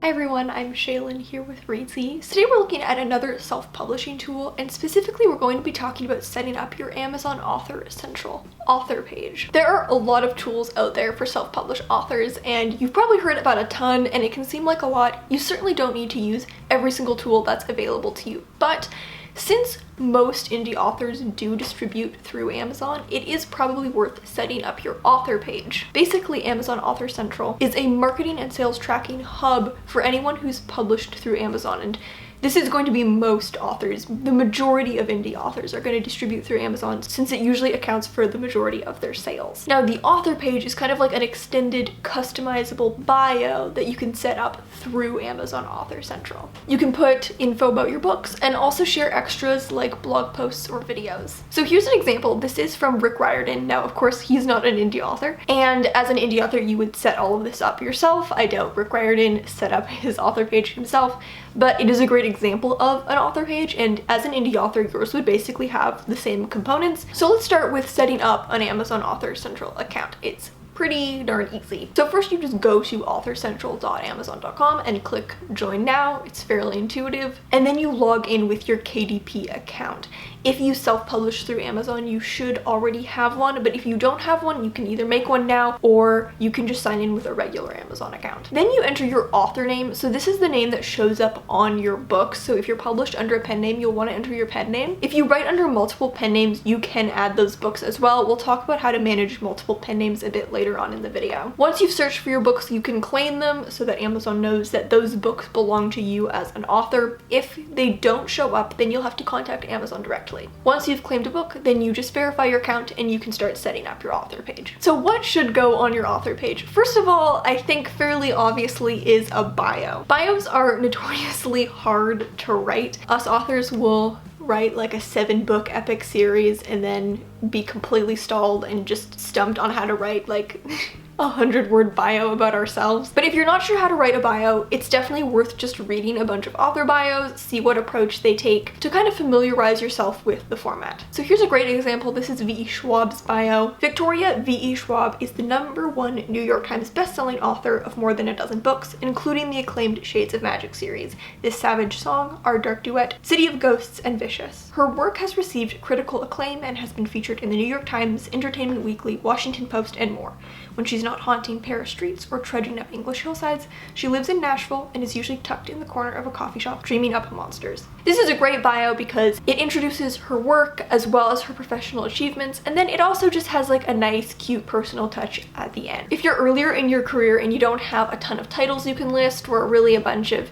Hi everyone, I'm Shaylin here with Reedsy. Today we're looking at another self-publishing tool, and specifically we're going to be talking about setting up your Amazon Author Central author page. There are a lot of tools out there for self-published authors, and you've probably heard about a ton, and it can seem like a lot. You certainly don't need to use every single tool that's available to you, but since most indie authors do distribute through Amazon, it is probably worth setting up your author page. Basically, Amazon Author Central is a marketing and sales tracking hub for anyone who's published through Amazon, and this is going to be most authors. The majority of indie authors are going to distribute through Amazon since it usually accounts for the majority of their sales. Now, the author page is kind of like an extended customizable bio that you can set up through Amazon Author Central. You can put info about your books and also share extras like blog posts or videos. So here's an example. This is from Rick Riordan. Now, of course, he's not an indie author, and as an indie author, you would set all of this up yourself. I doubt Rick Riordan set up his author page himself, but it is a great example of an author page, and as an indie author, yours would basically have the same components. So let's start with setting up an Amazon Author Central account. It's pretty darn easy. So first you just go to authorcentral.amazon.com and click join now. It's fairly intuitive. And then you log in with your KDP account. If you self-publish through Amazon, you should already have one, but if you don't have one, you can either make one now or you can just sign in with a regular Amazon account. Then you enter your author name. So this is the name that shows up on your book. So if you're published under a pen name, you'll want to enter your pen name. If you write under multiple pen names, you can add those books as well. We'll talk about how to manage multiple pen names a bit later on in the video. Once you've searched for your books, you can claim them so that Amazon knows that those books belong to you as an author. If they don't show up, then you'll have to contact Amazon directly. Once you've claimed a book, then you just verify your account and you can start setting up your author page. So what should go on your author page? First of all, I think fairly obviously is a bio. Bios are notoriously hard to write. Us authors will write like a 7-book epic series and then be completely stalled and just stumped on how to write like a 100-word bio about ourselves. But if you're not sure how to write a bio, it's definitely worth just reading a bunch of author bios, see what approach they take to kind of familiarize yourself with the format. So here's a great example. This is V.E. Schwab's bio. Victoria V.E. Schwab is the #1 New York Times bestselling author of more than a dozen books, including the acclaimed Shades of Magic series, This Savage Song, Our Dark Duet, City of Ghosts, and Vicious. Her work has received critical acclaim and has been featured in the New York Times, Entertainment Weekly, Washington Post, and more. When she's not haunting Paris streets or trudging up English hillsides, she lives in Nashville and is usually tucked in the corner of a coffee shop dreaming up monsters. This is a great bio because it introduces her work as well as her professional achievements, and then it also just has like a nice, cute personal touch at the end. If you're earlier in your career and you don't have a ton of titles you can list or really a bunch of,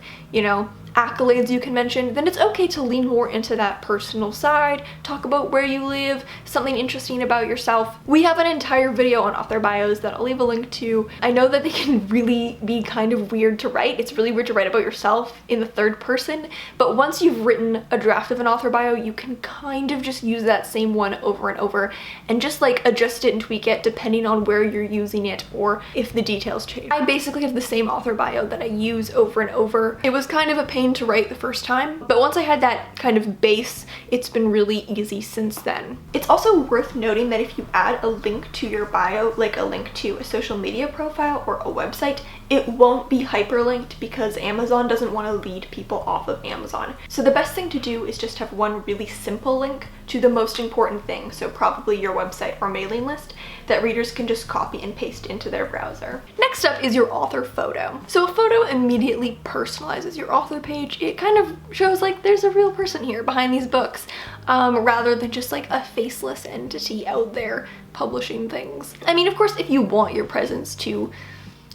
accolades you can mention, then it's okay to lean more into that personal side, talk about where you live, something interesting about yourself. We have an entire video on author bios that I'll leave a link to. I know that they can really be kind of weird to write. It's really weird to write about yourself in the third person, but once you've written a draft of an author bio, you can kind of just use that same one over and over and just like adjust it and tweak it depending on where you're using it or if the details change. I basically have the same author bio that I use over and over. It was kind of a pain to write the first time, but once I had that kind of base, it's been really easy since then. It's also worth noting that if you add a link to your bio, like a link to a social media profile or a website, it won't be hyperlinked because Amazon doesn't want to lead people off of Amazon. So the best thing to do is just have one really simple link to the most important thing, so probably your website or mailing list, that readers can just copy and paste into their browser. Next up is your author photo. So a photo immediately personalizes your author page. It kind of shows like there's a real person here behind these books, rather than just like a faceless entity out there publishing things. I mean, of course, if you want your presence to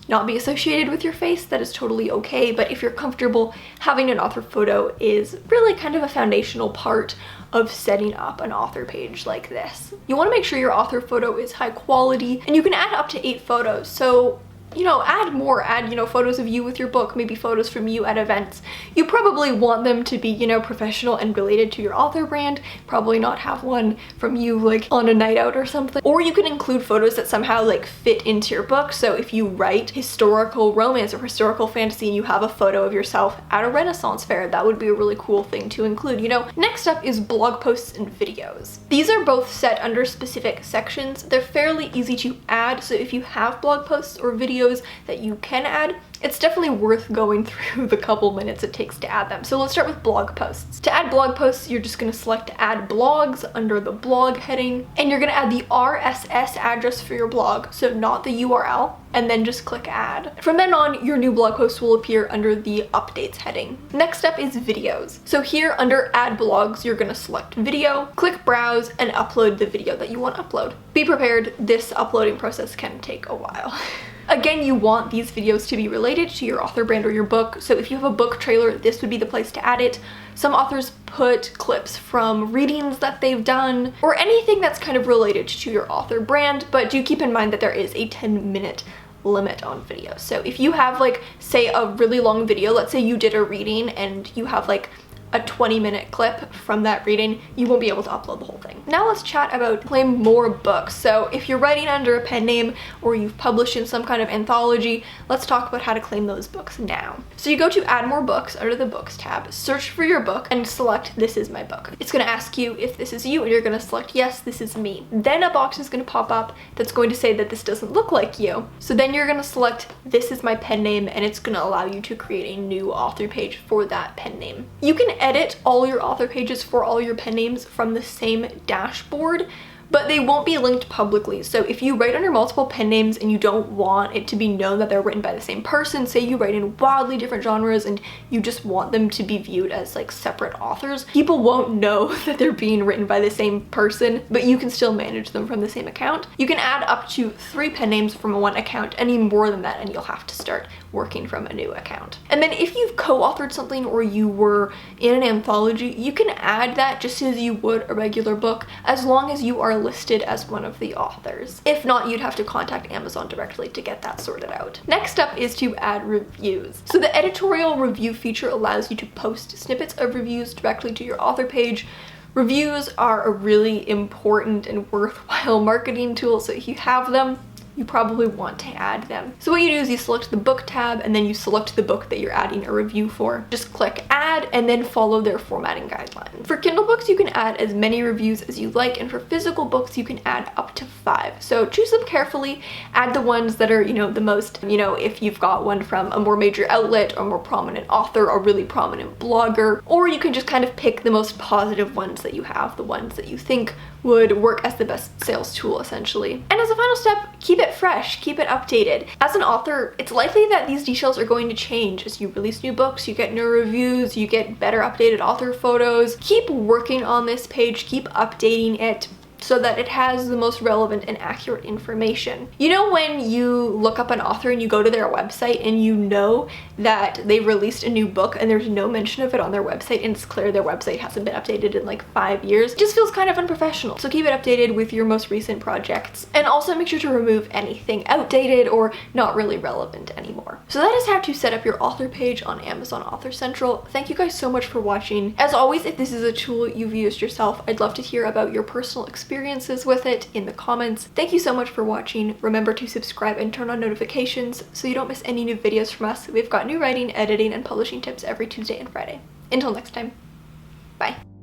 not be associated with your face, that is totally okay, but if you're comfortable, having an author photo is really kind of a foundational part of setting up an author page like this. You want to make sure your author photo is high quality, and you can add up to 8 photos. So add more, photos of you with your book, maybe photos from you at events. You probably want them to be, professional and related to your author brand, probably not have one from you like on a night out or something. Or you can include photos that somehow like fit into your book. So if you write historical romance or historical fantasy and you have a photo of yourself at a Renaissance fair, that would be a really cool thing to include. Next up is blog posts and videos. These are both set under specific sections. They're fairly easy to add, so if you have blog posts or videos videos that you can add, it's definitely worth going through the couple minutes it takes to add them. So let's start with blog posts. To add blog posts, you're just going to select add blogs under the blog heading, and you're going to add the RSS address for your blog, so not the URL, and then just click add. From then on, your new blog post will appear under the updates heading. Next up is videos. So here under add blogs, you're going to select video, click browse, and upload the video that you want to upload. Be prepared, this uploading process can take a while. Again, you want these videos to be related to your author brand or your book, so if you have a book trailer, this would be the place to add it. Some authors put clips from readings that they've done, or anything that's kind of related to your author brand, but do keep in mind that there is a 10-minute limit on videos. So if you have like, say, a really long video, let's say you did a reading and you have like a 20-minute clip from that reading, you won't be able to upload the whole thing. Now let's chat about claim more books. So if you're writing under a pen name or you've published in some kind of anthology, let's talk about how to claim those books now. So you go to add more books under the books tab, search for your book, and select this is my book. It's going to ask you if this is you, and you're going to select yes, this is me. Then a box is going to pop up that's going to say that this doesn't look like you. So then you're going to select this is my pen name, and it's going to allow you to create a new author page for that pen name. You can edit all your author pages for all your pen names from the same dashboard, but they won't be linked publicly. So if you write under multiple pen names and you don't want it to be known that they're written by the same person, say you write in wildly different genres and you just want them to be viewed as like separate authors, people won't know that they're being written by the same person, but you can still manage them from the same account. You can add up to 3 pen names from one account. Any more than that and you'll have to start working from a new account. And then if you've co-authored something or you were in an anthology, you can add that just as you would a regular book, as long as you are listed as one of the authors. If not, you'd have to contact Amazon directly to get that sorted out. Next up is to add reviews. So the editorial review feature allows you to post snippets of reviews directly to your author page. Reviews are a really important and worthwhile marketing tool, so if you have them, you probably want to add them. So what you do is you select the book tab and then you select the book that you're adding a review for. Just click add and then follow their formatting guidelines. For Kindle books, you can add as many reviews as you like, and for physical books, you can add up to 5. So choose them carefully, add the ones that are, the most, if you've got one from a more major outlet or more prominent author or really prominent blogger, or you can just kind of pick the most positive ones that you have, the ones that you think would work as the best sales tool essentially. And as a final step, keep it fresh, keep it updated. As an author, it's likely that these details are going to change as you release new books, you get new reviews, you get better updated author photos. Keep working on this page, keep updating it so that it has the most relevant and accurate information. When you look up an author and you go to their website and you know that they released a new book and there's no mention of it on their website, and it's clear their website hasn't been updated in like 5 years, it just feels kind of unprofessional. So keep it updated with your most recent projects, and also make sure to remove anything outdated or not really relevant anymore. So that is how to set up your author page on Amazon Author Central. Thank you guys so much for watching. As always, if this is a tool you've used yourself, I'd love to hear about your personal experiences with it in the comments. Thank you so much for watching. Remember to subscribe and turn on notifications so you don't miss any new videos from us. We've got new writing, editing, and publishing tips every Tuesday and Friday. Until next time, bye.